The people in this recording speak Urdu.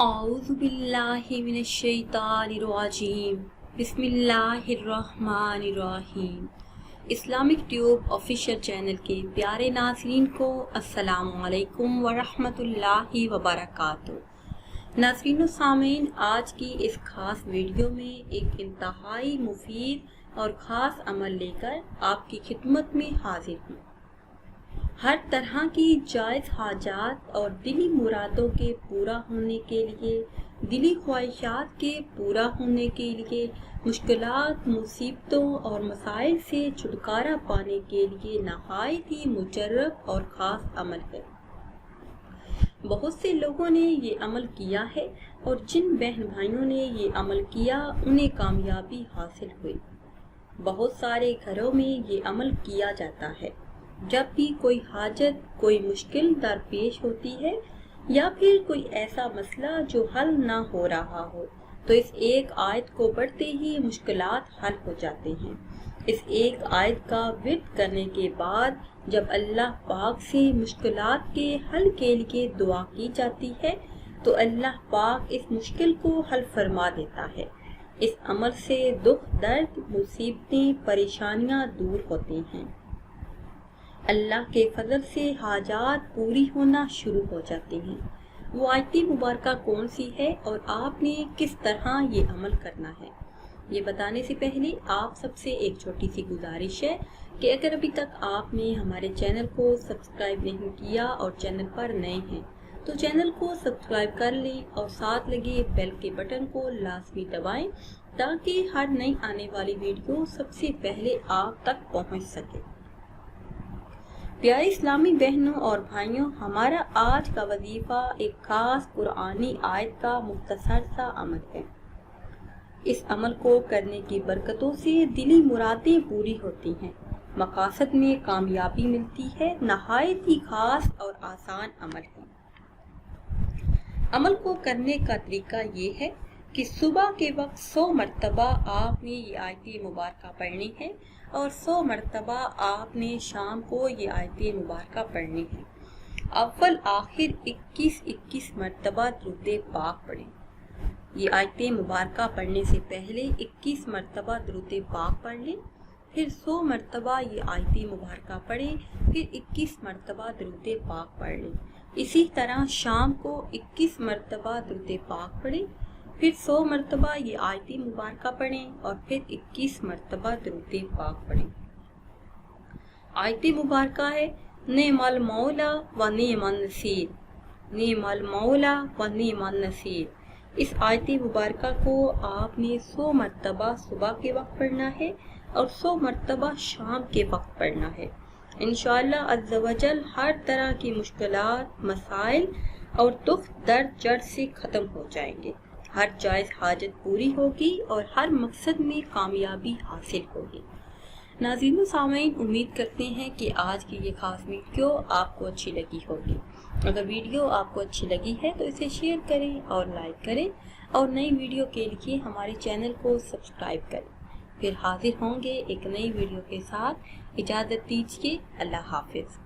اعوذ باللہ من الشیطان الرجیم بسم اللہ الرحمن الرحیم۔ اسلامک ٹیوب آفیشیل چینل کے پیارے ناظرین کو السلام علیکم ورحمۃ اللہ وبرکاتہ۔ ناظرین و سامعین، آج کی اس خاص ویڈیو میں ایک انتہائی مفید اور خاص عمل لے کر آپ کی خدمت میں حاضر ہوں۔ ہر طرح کی جائز حاجات اور دلی مرادوں کے پورا ہونے کے لیے، دلی خواہشات کے پورا ہونے کے لیے، مشکلات، مصیبتوں اور مسائل سے چھٹکارا پانے کے لیے نہایت ہی مجرب اور خاص عمل ہے۔ بہت سے لوگوں نے یہ عمل کیا ہے اور جن بہن بھائیوں نے یہ عمل کیا انہیں کامیابی حاصل ہوئی۔ بہت سارے گھروں میں یہ عمل کیا جاتا ہے۔ جب بھی کوئی حاجت، کوئی مشکل درپیش ہوتی ہے یا پھر کوئی ایسا مسئلہ جو حل نہ ہو رہا ہو تو اس ایک آیت کو پڑھتے ہی مشکلات حل ہو جاتے ہیں۔ اس ایک آیت کا ورد کرنے کے بعد جب اللہ پاک سے مشکلات کے حل کے لیے دعا کی جاتی ہے تو اللہ پاک اس مشکل کو حل فرما دیتا ہے۔ اس عمل سے دکھ، درد، مصیبتیں، پریشانیاں دور ہوتی ہیں۔ اللہ کے فضل سے حاجات پوری ہونا شروع ہو جاتی ہیں۔ وہ آیت مبارکہ کون سی ہے اور آپ نے کس طرح یہ عمل کرنا ہے، یہ بتانے سے پہلے آپ سب سے ایک چھوٹی سی گزارش ہے کہ اگر ابھی تک آپ نے ہمارے چینل کو سبسکرائب نہیں کیا اور چینل پر نئے ہیں تو چینل کو سبسکرائب کر لیں اور ساتھ لگے بیل کے بٹن کو لازمی دبائیں تاکہ ہر نئی آنے والی ویڈیو سب سے پہلے آپ تک پہنچ سکے۔ پیارے اسلامی بہنوں اور بھائیوں، ہمارا آج کا وظیفہ ایک خاص قرآنی آیت کا مختصر سا عمل ہے۔ اس عمل کو کرنے کی برکتوں سے دلی مرادیں پوری ہوتی ہیں، مقاصد میں کامیابی ملتی ہے۔ نہایت ہی خاص اور آسان عمل ہے۔ عمل کو کرنے کا طریقہ یہ ہے کہ صبح کے وقت 100 مرتبہ آپ نے یہ آیت مبارکہ پڑھنی ہے اور 100 مرتبہ آپ نے شام کو یہ آیت مبارکہ پڑھنی ہے۔ اول آخر 21 مرتبہ درود پاک پڑھیں۔ یہ آیت مبارکہ پڑھنے سے پہلے 21 مرتبہ درود پاک پڑھ لیں، پھر 100 مرتبہ یہ آیت مبارکہ پڑھیں، پھر 21 مرتبہ درود پاک پڑھ لیں۔ اسی طرح شام کو 21 مرتبہ درود پاک پڑھیں، پھر 100 مرتبہ یہ آیت مبارکہ پڑھیں اور پھر 21 مرتبہ درود پاک پڑھیں۔ آیت مبارکہ ہے نعم المولا و نعم النصیر، نعم المولا و نعم النصیر۔ اس آیت مبارکہ کو آپ نے 100 مرتبہ صبح کے وقت پڑھنا ہے اور 100 مرتبہ شام کے وقت پڑھنا ہے۔ انشاءاللہ عز و جل ہر طرح کی مشکلات، مسائل اور دکھ درد جڑ سے ختم ہو جائیں گے، ہر جائز حاجت پوری ہوگی اور ہر مقصد میں کامیابی حاصل ہوگی۔ ناظرین و سامعین، امید کرتے ہیں کہ آج کی یہ خاص ویڈیو آپ کو اچھی لگی ہوگی۔ اگر ویڈیو آپ کو اچھی لگی ہے تو اسے شیئر کریں اور لائک کریں اور نئی ویڈیو کے لیے ہمارے چینل کو سبسکرائب کریں۔ پھر حاضر ہوں گے ایک نئی ویڈیو کے ساتھ۔ اجازت دیجیے، اللہ حافظ۔